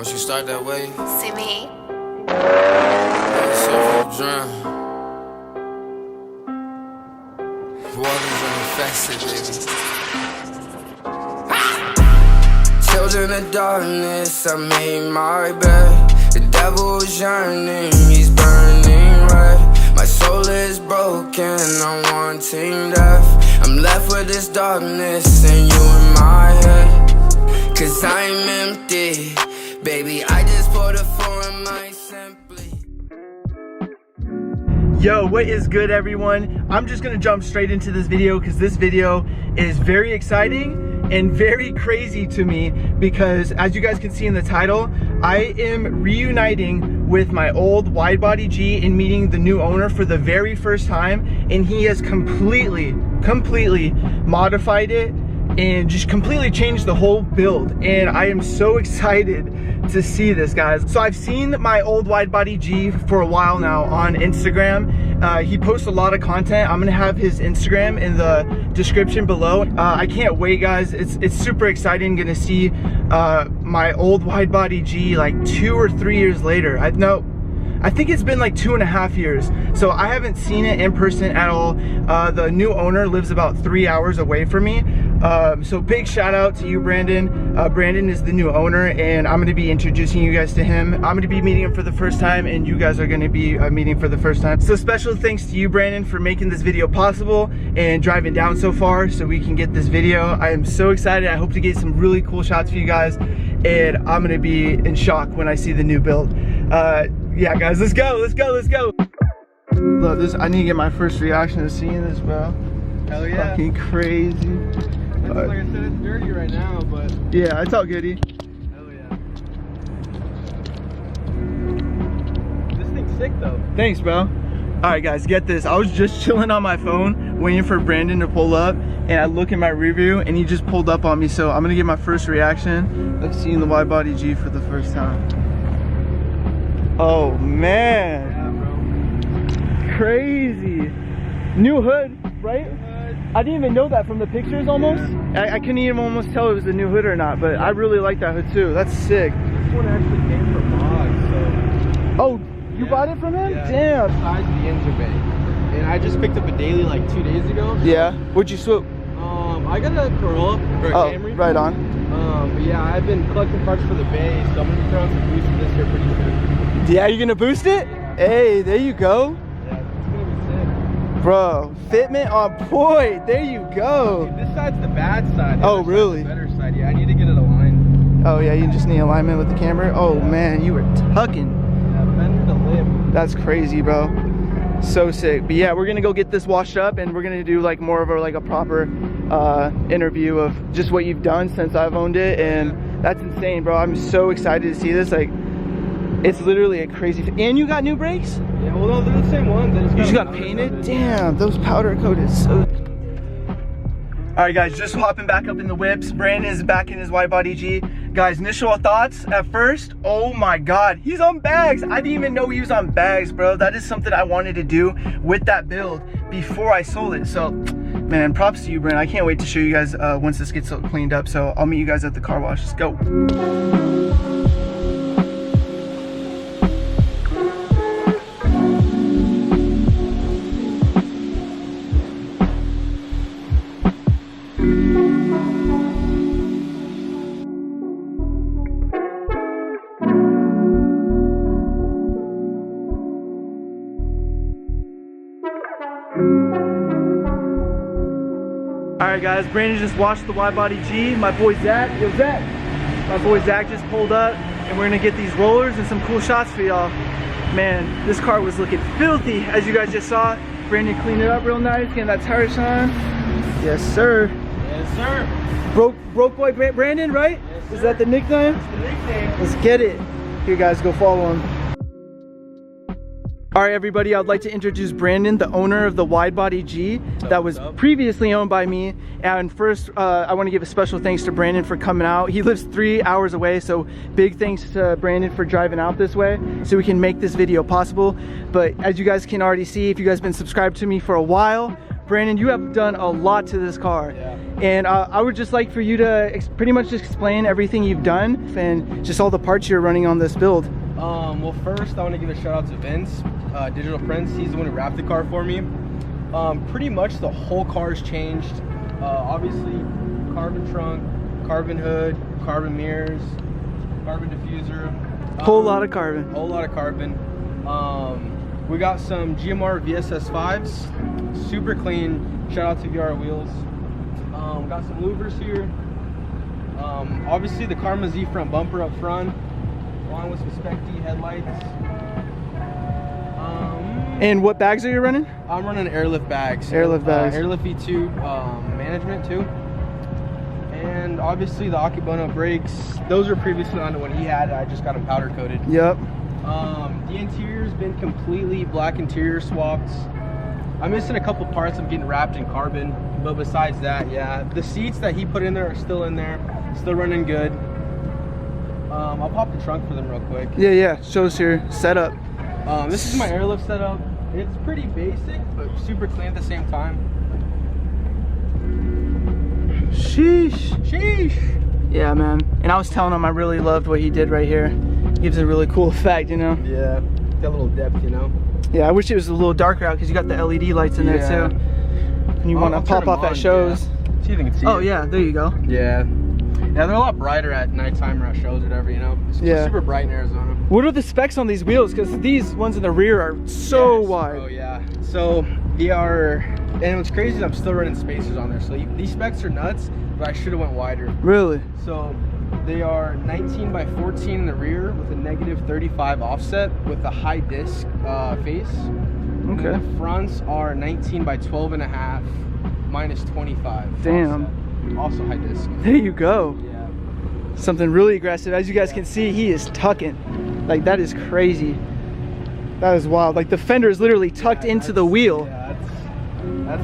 Once you start that way, See me? yourself will drown. Waters uninfested, baby. Children of darkness, I made my bed. The devil is yearning, he's burning red. My soul is broken, I'm wanting death. I'm left with this darkness and you in my head. Cause I'm empty, baby, I just poured a foreign mind simply. Yo, what is good, everyone? I'm just gonna jump straight into this video because this video is very exciting and very crazy to me because, as you guys can see in the title, I am reuniting with my old Widebody G and meeting the new owner for the very first time, and he has completely modified it and just completely changed the whole build, and I am so excited to see this, guys. So I've seen my old Widebody G for a while now on Instagram. He posts a lot of content. I'm gonna have his Instagram in the description below. I can't wait, guys. It's super exciting gonna see my old Widebody G like 2 or 3 years later. I think it's been like 2.5 years. So I haven't seen it in person at all. The new owner lives about 3 hours away from me. So big shout out to you, Brandon. Brandon is the new owner, and I'm gonna be introducing you guys to him. I'm gonna be meeting him for the first time, and you guys are gonna be meeting for the first time. So special thanks to you, Brandon, for making this video possible and driving down so far so we can get this video. I am so excited. I hope to get some really cool shots for you guys, and I'm gonna be in shock when I see the new build. Yeah, guys, let's go. Look, I need to get my first reaction to seeing this, bro. Hell yeah. Fucking crazy. Like I said, it's dirty right now, but Yeah, it's all goody. hell yeah. This thing's sick though. Thanks, bro. All right, guys, get this. I was just chilling on my phone, waiting for Brandon to pull up, and I look in my review, and he just pulled up on me, so I'm gonna get my first reaction of seeing the Widebody G for the first time. Oh, man. Yeah, bro. Crazy. New hood, right? Hood. I didn't even know that from the pictures almost. I couldn't even almost tell it was a new hood or not, but I really like that hood too. That's sick. This one actually came from Mod, so. Oh, you bought it from him? Yeah, Damn. besides the engine bay. And I just picked up a daily like 2 days ago. Yeah. What'd you swoop? I got a Corolla or a Camry. Right on. But yeah, I've been collecting parts for the bay, so I'm gonna be throwing some boosts this year pretty soon. Yeah, you gonna boost it? Hey, there you go. Yeah, it's gonna be sick. Bro, fitment on point. There you go. Dude, this side's the bad side. The Oh, other really? side's the better side. Yeah, I need to get it aligned. Oh yeah, you just need alignment with the camera. Oh man, you were tucking. Yeah, bend the lip. That's crazy, bro. So sick. But yeah, we're gonna go get this washed up, and we're gonna do like more of a proper interview of just what you've done since I've owned it, and that's insane, bro. I'm so excited to see this. Like, it's literally a crazy. And you got new brakes? Yeah, well, no, they're the same ones. You just got painted? Damn, those powder coated so. All right, guys, just hopping back up in the whips. Brandon is back in his Widebody G. Guys, initial thoughts at first, oh my God, he's on bags. I didn't even know he was on bags, bro. That is something I wanted to do with that build before I sold it. So, man, props to you, Brandon. I can't wait to show you guys once this gets cleaned up. So I'll meet you guys at the car wash. Let's go. All right, guys, Brandon just washed the Widebody G. My boy Zach, yo Zach. My boy Zach just pulled up, and we're gonna get these rollers and some cool shots for y'all. Man, this car was looking filthy, as you guys just saw. Brandon cleaned it up real nice, getting that tire shine. Yes, sir. Yes, sir. Broke boy Brandon, right? Yes, sir. Is that the nickname? That's the nickname. Let's get it. Here, guys, go follow him. All right, everybody, I'd like to introduce Brandon, the owner of the Widebody G that was previously owned by me. And first, I want to give a special thanks to Brandon for coming out. He lives 3 hours away, so big thanks to Brandon for driving out this way so we can make this video possible. But as you guys can already see, if you guys have been subscribed to me for a while, Brandon, you have done a lot to this car. Yeah. And I would just like for you to pretty much just explain everything you've done and just all the parts you're running on this build. Well, first I want to give a shout out to Vince, Digital Prince. He's the one who wrapped the car for me. Pretty much the whole car's changed. Obviously, carbon trunk, carbon hood, carbon mirrors, carbon diffuser. Whole lot of carbon. Whole lot of carbon. We got some GMR VSS 5s, super clean. Shout out to VR Wheels. Got some louvers here. Obviously the Karma Z front bumper up front, along with some Spec D headlights. And what bags are you running? I'm running airlift bags. Airlift bags. Airlift V2 management too. And obviously the Akebono brakes. Those were previously on when he had it. I just got them powder coated. Yep. The interior's been completely black interior swapped. I'm missing a couple parts. I'm getting wrapped in carbon. But besides that, yeah, the seats that he put in there are still in there, still running good. I'll pop the trunk for them real quick. Yeah, show us your setup. This is my airlift setup. It's pretty basic, but super clean at the same time. Sheesh. Yeah, man. And I was telling him I really loved what he did right here. Gives a really cool effect, you know? Yeah, got a little depth, you know? Yeah, I wish it was a little darker out because you got the LED lights in there too. And you want to pop off at shows. Yeah. See if you can see it. Yeah, there you go. Yeah, they're a lot brighter at nighttime or at shows or whatever, you know? It's super bright in Arizona. What are the specs on these wheels? Because these ones in the rear are so wide. Oh yeah. So they are, and what's crazy is I'm still running spacers on there. So these specs are nuts, but I should have went wider. Really? So they are 19 by 14 in the rear with a -35 offset with a high disc face. Okay. And the fronts are 19 by 12.5 -25. Damn. Offset. Also high disc. There you go. Yeah. Something really aggressive. As you guys can see, he is tucking. Like, that is crazy. That is wild. Like, the fender is literally tucked into the wheel. Yeah,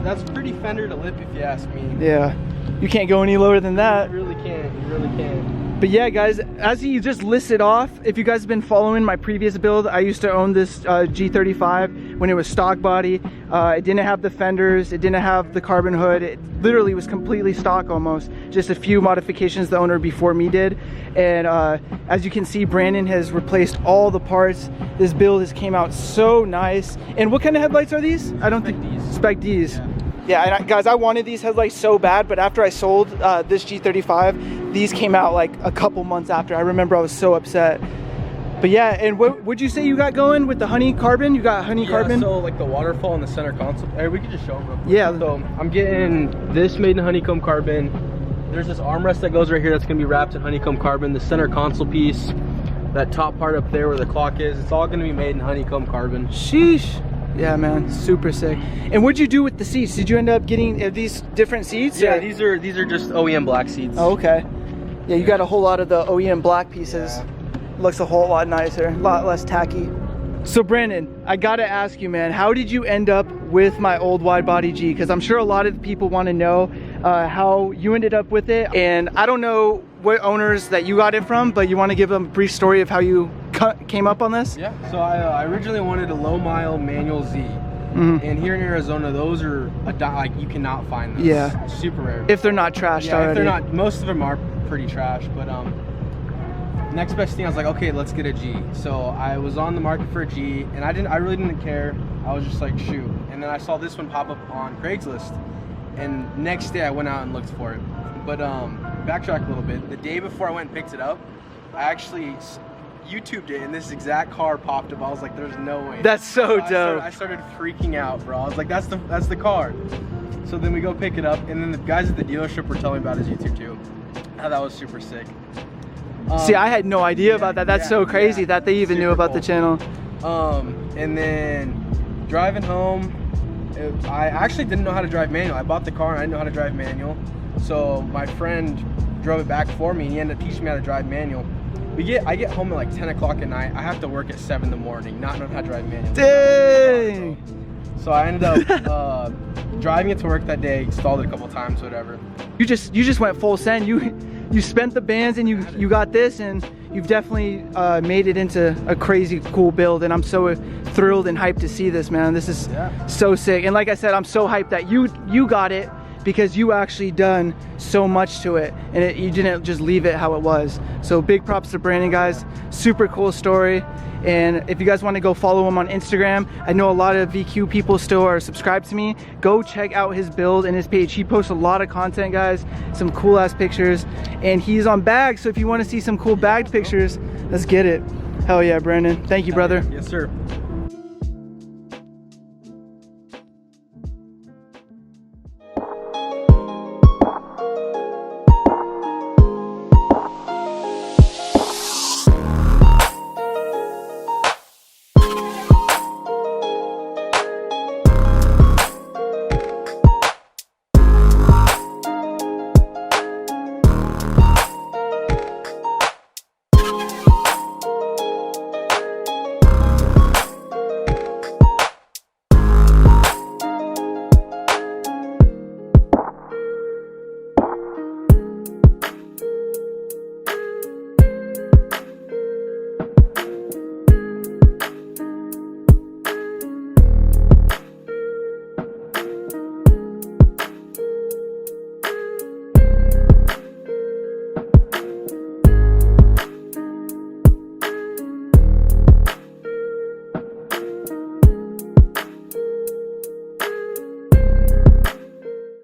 that's pretty fender to lip if you ask me. Yeah. You can't go any lower than that. You really can't. You really can't. But yeah, guys, as he just listed off, if you guys have been following my previous build, I used to own this G35 when it was stock body. It didn't have the fenders, it didn't have the carbon hood. It literally was completely stock almost. Just a few modifications the owner before me did. And as you can see, Brandon has replaced all the parts. This build has came out so nice. And what kind of headlights are these? I don't think Spec Ds. Yeah, and guys, I wanted these headlights so bad, but after I sold this G35, these came out like a couple months after. I remember I was so upset. But yeah, and what would you say you got going with the honey carbon? You got honey carbon? So like the waterfall in the center console. Hey, we could just show them real quick. Yeah. So I'm getting this made in honeycomb carbon. There's this armrest that goes right here that's gonna be wrapped in honeycomb carbon. The center console piece, that top part up there where the clock is, it's all gonna be made in honeycomb carbon. Sheesh. Yeah, man, super sick. And what'd you do with the seats? Did you end up getting these different seats? Yeah, or? these are just OEM black seats. Oh, okay. Yeah, you got a whole lot of the OEM black pieces. Yeah. Looks a whole lot nicer, a lot less tacky. So Brandon, I gotta ask you, man, how did you end up with my old Widebody G? Because I'm sure a lot of people want to know how you ended up with it. And I don't know what owners that you got it from, but you want to give them a brief story of how you came up on this? Yeah, so I originally wanted a low mile manual Z. And here in Arizona, those are like you cannot find those. Yeah, super rare. If they're not trashed already. If they're not, most of them are pretty trash. But next best thing, I was like, okay, let's get a G. So I was on the market for a G, and I really didn't care. I was just like, shoot. And then I saw this one pop up on Craigslist, and next day I went out and looked for it. But backtrack a little bit. The day before I went and picked it up, I actually YouTubed it, and this exact car popped up. I was like, there's no way. That's so dope. I started freaking out, bro. I was like, that's the car. So then we go pick it up, and then the guys at the dealership were telling me about his YouTube too. How that was super sick. See, I had no idea about that. That's so crazy that they even knew about the channel. And then driving home, I actually didn't know how to drive manual. I bought the car and I didn't know how to drive manual. So my friend drove it back for me, and he ended up teaching me how to drive manual. I get home at like 10 o'clock at night. I have to work at 7 in the morning, not knowing how to drive manual. Dang! So I ended up driving it to work that day, installed it a couple times, whatever. You just went full send. You spent the bands and you got this, and you've definitely made it into a crazy cool build, and I'm so thrilled and hyped to see this, man. This is so sick. And like I said, I'm so hyped that you got it, because you actually done so much to it, and you didn't just leave it how it was. So big props to Brandon, guys. Super cool story. And if you guys want to go follow him on Instagram, I know a lot of VQ people still are subscribed to me. Go check out his build and his page. He posts a lot of content, guys, some cool ass pictures, and he's on bags. So if you want to see some cool bagged pictures, let's get it. Hell yeah, Brandon. Thank you, brother. Yes, sir.